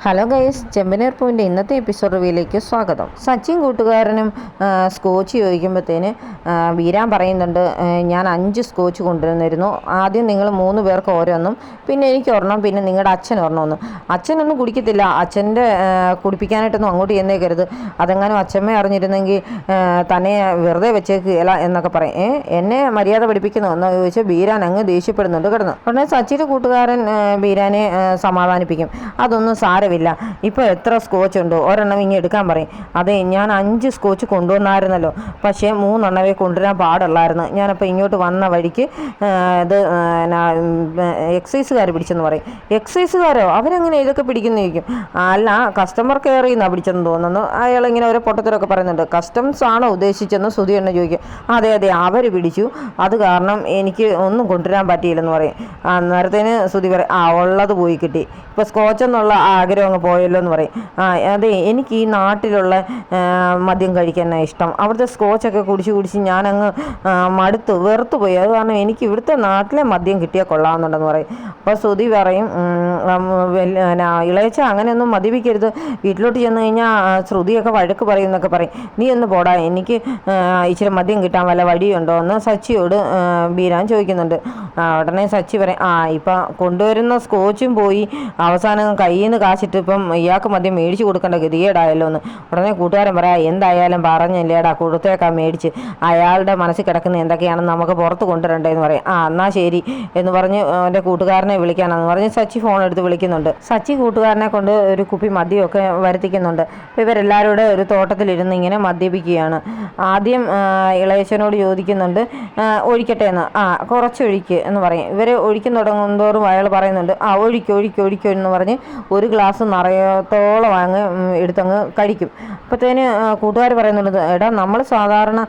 Hello guys, ചെമ്പനീർ പൂവിൻ്റെ ഇന്നത്തെ episode റിവ്യൂയിലേക്ക് സ്വാഗതം. സച്ചിൻ കൂട്ടുകാരനും സ്കോച്ച് ചോദിക്കുമ്പോഴത്തേന് വീരാൻ പറയുന്നുണ്ട്, ഞാൻ 5 സ്കോച്ച് കൊണ്ടുവന്നിരുന്നു. ആദ്യം നിങ്ങൾ 3 പേർക്ക് ഓരോന്നും, പിന്നെ എനിക്ക് ഒരെണ്ണം, പിന്നെ നിങ്ങളുടെ അച്ഛൻ ഒരെണ്ണമെന്നും. അച്ഛനൊന്നും കുടിക്കത്തില്ല, അച്ഛൻ്റെ കുടിപ്പിക്കാനായിട്ടൊന്നും അങ്ങോട്ട് ചെന്നേക്കരുത്, അതെങ്ങാനും അച്ഛമ്മ അറിഞ്ഞിരുന്നെങ്കിൽ തന്നെ വെറുതെ വെച്ചേക്കുകയില്ല എന്നൊക്കെ പറയും. എന്നെ മര്യാദ പഠിപ്പിക്കുന്നു എന്ന് ചോദിച്ച് വീരാൻ അങ്ങ് ദേഷ്യപ്പെടുന്നുണ്ട് കിടന്നു. ഉടനെ സച്ചിൻ്റെ കൂട്ടുകാരൻ വീരാനെ സമാധാനിപ്പിക്കും. അതൊന്നും സാരമില്ല, ഇപ്പോൾ എത്ര സ്കോച്ച് ഉണ്ടോ ഒരെണ്ണം ഇങ്ങനെ എടുക്കാൻ പറയും. അതെ, ഞാൻ 5 സ്കോച്ച് കൊണ്ടുവന്നായിരുന്നല്ലോ, പക്ഷേ 3 എണ്ണവേ കൊണ്ടുവരാൻ പാടുള്ളായിരുന്നു. ഞാനപ്പോൾ ഇങ്ങോട്ട് വന്ന വഴിക്ക് ഇത് എക്സൈസുകാർ പിടിച്ചെന്ന് പറയും. എക്സൈസുകാരോ? അവരെങ്ങനെ ഇതൊക്കെ പിടിക്കുന്നു ചോദിക്കും. അല്ല, കസ്റ്റമർ കെയറിൽ നിന്നാണ് പിടിച്ചെന്ന് തോന്നുന്നു. അയാളിങ്ങനെ ഓരോ പൊട്ടത്തിലൊക്കെ പറയുന്നുണ്ട്. കസ്റ്റംസ് ആണോ ഉദ്ദേശിച്ചെന്ന് സുധി എന്നെ ചോദിക്കും. അതെ അതെ, അവർ പിടിച്ചു, അത് കാരണം എനിക്ക് ഒന്നും കൊണ്ടുവരാൻ പറ്റിയില്ലെന്ന് പറയും. നേരത്തേന് സുധി പറയും, ഉള്ളത് പോയി കിട്ടി, ഇപ്പോൾ സ്കോച്ച് എന്നുള്ള ആഗ്രഹം അങ്ങ് പോയല്ലോ എന്ന് പറയും. അതെ, എനിക്ക് ഈ നാട്ടിലുള്ള മദ്യം കഴിക്കാനാണ് ഇഷ്ടം. അവിടുത്തെ സ്കോച്ചൊക്കെ കുടിച്ച് ഞാനങ്ങ് മടുത്തു, വെറുത്തു പോയി. അത് കാരണം എനിക്ക് ഇവിടുത്തെ നാട്ടിലെ മദ്യം കിട്ടിയാൽ കൊള്ളാമെന്നുണ്ടെന്ന് പറയും. അപ്പോൾ സുധി പറയും, ഇളയച്ച അങ്ങനെയൊന്നും മദ്യപിക്കരുത്, വീട്ടിലോട്ട് ചെന്ന് കഴിഞ്ഞാൽ ശ്രുതിയൊക്കെ വഴക്ക് പറയും എന്നൊക്കെ പറയും. നീ ഒന്ന് പോടാ, എനിക്ക് ഇച്ചിരി മദ്യം കിട്ടാൻ വല്ല വഴിയുണ്ടോ എന്ന് സച്ചിയോട് ബീരാൻ ചോദിക്കുന്നുണ്ട്. ഉടനെ സച്ചി പറയും, ഇപ്പം കൊണ്ടുവരുന്ന സ്കോച്ചും പോയി, അവസാനം കയ്യിൽ നിന്ന് കാശിട്ട് ഇപ്പം ഇയാൾക്ക് മദ്യം മേടിച്ച് കൊടുക്കേണ്ട ഗതികേടായല്ലോ എന്ന്. ഉടനെ കൂട്ടുകാരൻ പറയാം, എന്തായാലും പറഞ്ഞില്ലേടാ, കൊടുത്തേക്കാൻ മേടിച്ച്, അയാളുടെ മനസ്സിൽ കിടക്കുന്ന എന്തൊക്കെയാണെന്ന് നമുക്ക് പുറത്ത് കൊണ്ടുവരണ്ടേന്ന് പറയും. എന്നാൽ ശരി എന്ന് പറഞ്ഞ് എൻ്റെ കൂട്ടുകാരനെ വിളിക്കാനെന്ന് പറഞ്ഞ് സച്ചി ഫോൺ എടുത്ത് വിളിക്കുന്നുണ്ട്. സച്ചി കൂട്ടുകാരനെ കൊണ്ട് ഒരു കുപ്പി മദ്യമൊക്കെ വരുത്തിക്കുന്നുണ്ട്. അപ്പോൾ ഇവരെല്ലാവരും ഒരു തോട്ടത്തിലിരുന്ന് ഇങ്ങനെ മദ്യപിക്കുകയാണ്. ആദ്യം ഇളയച്ചനോട് ചോദിക്കുന്നുണ്ട്, ഒഴിക്കട്ടെ എന്ന്. കുറച്ചൊഴിക്ക് എന്ന് പറയും. ഇവർ ഒഴിക്കും തുടങ്ങുന്നതോറും അയാൾ പറയുന്നുണ്ട്, ഒഴിക്കോ എന്ന് പറഞ്ഞ് ഒരു ഗ്ലാസ് നിറയത്തോളം അങ്ങ് എടുത്തങ്ങ് കഴിക്കും. അപ്പോഴത്തേന് കൂട്ടുകാർ പറയുന്നുണ്ട്, എടാ, നമ്മൾ സാധാരണ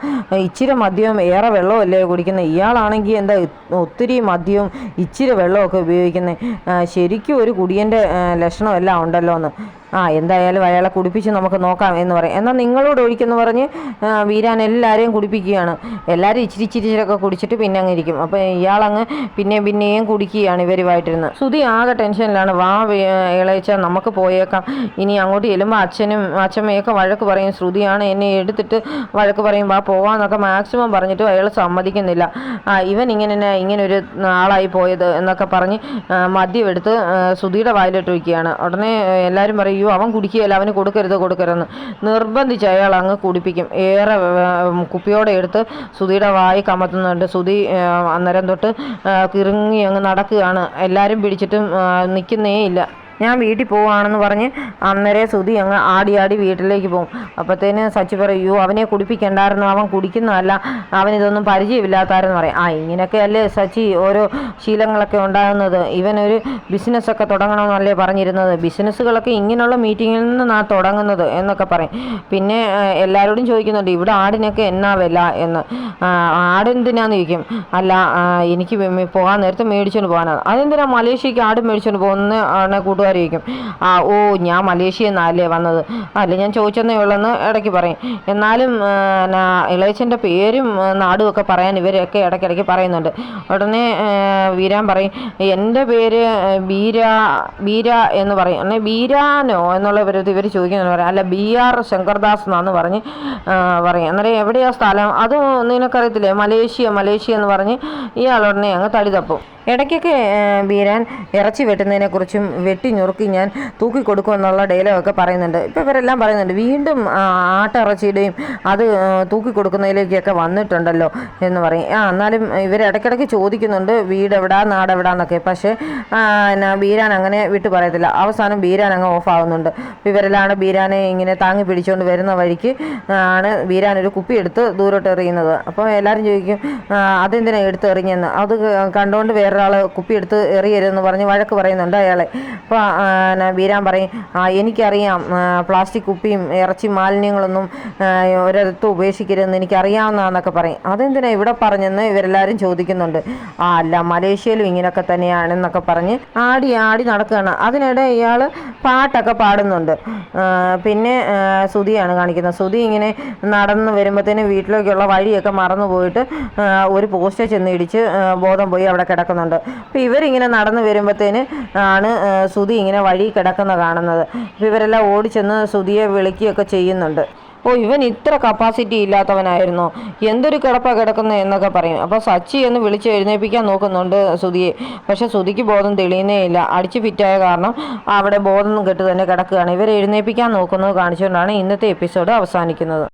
ഇച്ചിരി മദ്യവും ഏറെ വെള്ളമല്ലേ കുടിക്കുന്നത്, ഇയാളാണെങ്കിൽ എന്താ ഒത്തിരി മദ്യവും ഇച്ചിരി വെള്ളമൊക്കെ ഉപയോഗിക്കുന്നത്, ശരിക്കും ഒരു കുടിയൻ്റെ ലക്ഷണമെല്ലാം ഉണ്ടല്ലോ എന്ന്. എന്തായാലും അയാളെ കുടിപ്പിച്ച് നമുക്ക് നോക്കാം എന്ന് പറയും. എന്നാൽ നിങ്ങളോട് ഒഴിക്കെന്ന് പറഞ്ഞ് വീരാൻ എല്ലാവരെയും കുടിപ്പിക്കുകയാണ്. എല്ലാവരും ഇച്ചിരിയൊക്കെ കുടിച്ചിട്ട് പിന്നെ അങ്ങ് ഇരിക്കും. അപ്പോൾ ഇയാളങ്ങ് പിന്നെയും കുടിക്കുകയാണ് ഇവരുമായിട്ടിരുന്ന്. സുധി ആകെ ടെൻഷനിലാണ്. ഇളയച്ച നമുക്ക് പോയേക്കാം, ഇനി അങ്ങോട്ട് ചെല്ലുമ്പോൾ അച്ഛനും അച്ഛമ്മയൊക്കെ വഴക്ക് പറയും, ശ്രുതിയാണ് എന്നെ എടുത്തിട്ട് വഴക്ക് പറയും, പോകാമെന്നൊക്കെ മാക്സിമം പറഞ്ഞിട്ടും അയാൾ സമ്മതിക്കുന്നില്ല. ഇവൻ ഇങ്ങനൊരു ആളായി പോയത് എന്നൊക്കെ പറഞ്ഞ് മദ്യം എടുത്ത് ശ്രുതിയുടെ വായിലിട്ട് വയ്ക്കുകയാണ്. ഉടനെ എല്ലാവരും പറയും, അവൻ കുടിക്കുകയല്ല, അവന് കൊടുക്കരുതെന്ന് നിർബന്ധിച്ച് അയാൾ അങ്ങ് കുടിപ്പിക്കും. ഏറെ കുപ്പിയോടെ എടുത്ത് ശ്രുതിയുടെ വായി കമത്തുന്നുണ്ട്. ശ്രുതി അന്നേരം തൊട്ട് കിറുങ്ങി അങ്ങ് നടക്കുകയാണ്. എല്ലാവരും പിടിച്ചിട്ടും നിൽക്കുന്നേ ഇല്ല. ഞാൻ വീട്ടിൽ പോവുകയാണെന്ന് പറഞ്ഞ് അന്നേരം ശ്രുതി അങ്ങ് ആടി വീട്ടിലേക്ക് പോകും. അപ്പോഴത്തേന് സച്ചി പറയൂ, അവനെ കുടിപ്പിക്കണ്ടായിരുന്നു, അവൻ കുടിക്കുന്നതല്ല, അവനിതൊന്നും പരിചയമില്ലാത്താരെന്ന് പറയും. ഇങ്ങനെയൊക്കെ അല്ലേ സച്ചി ഓരോ ശീലങ്ങളൊക്കെ ഉണ്ടാകുന്നത്. ഇവനൊരു ബിസിനസ്സൊക്കെ തുടങ്ങണമെന്നല്ലേ പറഞ്ഞിരുന്നത്, ബിസിനസ്സുകളൊക്കെ ഇങ്ങനെയുള്ള മീറ്റിങ്ങിൽ നിന്നാണ് തുടങ്ങുന്നത് എന്നൊക്കെ പറയും. പിന്നെ എല്ലാവരോടും ചോദിക്കുന്നുണ്ട്, ഇവിടെ ആടിനൊക്കെ എന്നാ വില എന്ന്. ആടെന്തിനാന്ന് ചോദിക്കും. അല്ല, എനിക്ക് പോകാൻ നേരത്തെ മേടിച്ചുകൊണ്ട് പോകാനാണ്. അതെന്തിനാ മലേഷ്യക്ക് ആട് മേടിച്ചുകൊണ്ട് പോകുന്ന കൂട്ടുകാർ ിക്കും. ഞാൻ മലേഷ്യയിൽ നിന്നല്ലേ വന്നത്, അല്ലേ ഞാൻ ചോദിച്ചെന്നേ ഉള്ളെന്ന് ഇടയ്ക്ക് പറയും. എന്നാലും ഇളയച്ചൻ്റെ പേരും നാടും ഒക്കെ പറയാൻ ഇവരൊക്കെ ഇടയ്ക്കിടയ്ക്ക് പറയുന്നുണ്ട്. ഉടനെ വീരാൻ പറയും, എൻ്റെ പേര് ബീര എന്ന് പറയും. അല്ലെ ബീരാനോ എന്നുള്ള ഇവർ ചോദിക്കുന്നു പറയാം. അല്ല, BR ശങ്കർദാസ് എന്നാന്ന് പറഞ്ഞ് പറയും. അന്നേരം എവിടെയാ സ്ഥലം, അത് നിനക്കറിയത്തില്ലേ, മലേഷ്യ എന്ന് പറഞ്ഞ് ഇയാളുടനെ അങ്ങ് തടി തപ്പും. ഇടയ്ക്കൊക്കെ വീരാൻ ഇറച്ചി വെട്ടുന്നതിനെക്കുറിച്ചും വെട്ടി ഞുറുക്കി ഞാൻ തൂക്കിക്കൊടുക്കുമെന്നുള്ള ഡയലോഗൊക്കെ പറയുന്നുണ്ട്. ഇപ്പോൾ ഇവരെല്ലാം പറയുന്നുണ്ട്, വീണ്ടും ആട്ടിറച്ചിയുടെയും അത് തൂക്കിക്കൊടുക്കുന്നതിലേക്കൊക്കെ വന്നിട്ടുണ്ടല്ലോ എന്ന് പറയും. എന്നാലും ഇവർ ഇടയ്ക്കിടയ്ക്ക് ചോദിക്കുന്നുണ്ട്, വീട് എവിടാ നാടെവിടാന്നൊക്കെ. പക്ഷേ വീരാൻ അങ്ങനെ വിട്ടു പറയത്തില്ല. അവസാനം വീരാൻ അങ്ങ് ഓഫാകുന്നുണ്ട്. ഇവരെല്ലാം വീരാനെ ഇങ്ങനെ താങ്ങി പിടിച്ചുകൊണ്ട് വരുന്ന വഴിക്ക് ആണ് വീരാൻ ഒരു കുപ്പി എടുത്ത് ദൂരോട്ട് എറിയുന്നത്. അപ്പോൾ എല്ലാവരും ചോദിക്കും, അതെന്തിനാണ് എടുത്ത് എറിഞ്ഞെന്ന്. അത് കണ്ടുകൊണ്ട് വേറൊരാൾ കുപ്പി എടുത്ത് എറിയരുതെന്ന് പറഞ്ഞ് വഴക്ക് പറയുന്നുണ്ട് അയാളെ. അപ്പോൾ വീരാൻ പറയും, എനിക്കറിയാം, പ്ലാസ്റ്റിക് കുപ്പിയും ഇറച്ചി മാലിന്യങ്ങളൊന്നും ഒരിടത്തും ഉപേക്ഷിക്കരുതെന്ന് എനിക്കറിയാവുന്നതെന്നൊക്കെ പറയും. അതെന്തിനാണ് ഇവിടെ പറഞ്ഞെന്ന് ഇവരെല്ലാവരും ചോദിക്കുന്നുണ്ട്. അല്ല, മലേഷ്യയിലും ഇങ്ങനെയൊക്കെ തന്നെയാണെന്നൊക്കെ പറഞ്ഞ് ആടി നടക്കുകയാണ്. അതിനിടെ ഇയാൾ പാട്ടൊക്കെ പാടുന്നുണ്ട്. പിന്നെ ശ്രുതിയാണ് കാണിക്കുന്നത്. ശ്രുതി ഇങ്ങനെ നടന്ന് വരുമ്പോഴത്തേനും വീട്ടിലേക്കുള്ള വഴിയൊക്കെ മറന്നു പോയിട്ട് ഒരു പോസ്റ്റ് ചെന്ന് ഇടിച്ച് ബോധം പോയി അവിടെ കിടക്കുന്നുണ്ട്. കാണിക്കുന്നുണ്ട്. അപ്പോൾ ഇവരിങ്ങനെ നടന്നു വരുമ്പോഴത്തേന് ആണ് ശ്രുതി ഇങ്ങനെ വഴി കിടക്കുന്ന കാണുന്നത്. അപ്പോൾ ഇവരെല്ലാം ഓടിച്ചെന്ന് ശ്രുതിയെ വിളിക്കുകയൊക്കെ ചെയ്യുന്നുണ്ട്. ഓ, ഇവൻ ഇത്ര കപ്പാസിറ്റി ഇല്ലാത്തവനായിരുന്നോ, എന്തൊരു കിടപ്പാണ് കിടക്കുന്നത് എന്നൊക്കെ പറയും. അപ്പോൾ സച്ചി എന്ന് വിളിച്ച് എഴുന്നേൽപ്പിക്കാൻ നോക്കുന്നുണ്ട് ശ്രുതിയെ. പക്ഷെ ശ്രുതിക്ക് ബോധം തെളിയുന്നേ ഇല്ല. അടിച്ച് ഫിറ്റായ കാരണം അവിടെ ബോധം കെട്ട് തന്നെ കിടക്കുകയാണ്. ഇവരെ എഴുന്നേൽപ്പിക്കാൻ നോക്കുന്നത് കാണിച്ചുകൊണ്ടാണ് ഇന്നത്തെ എപ്പിസോഡ് അവസാനിക്കുന്നത്.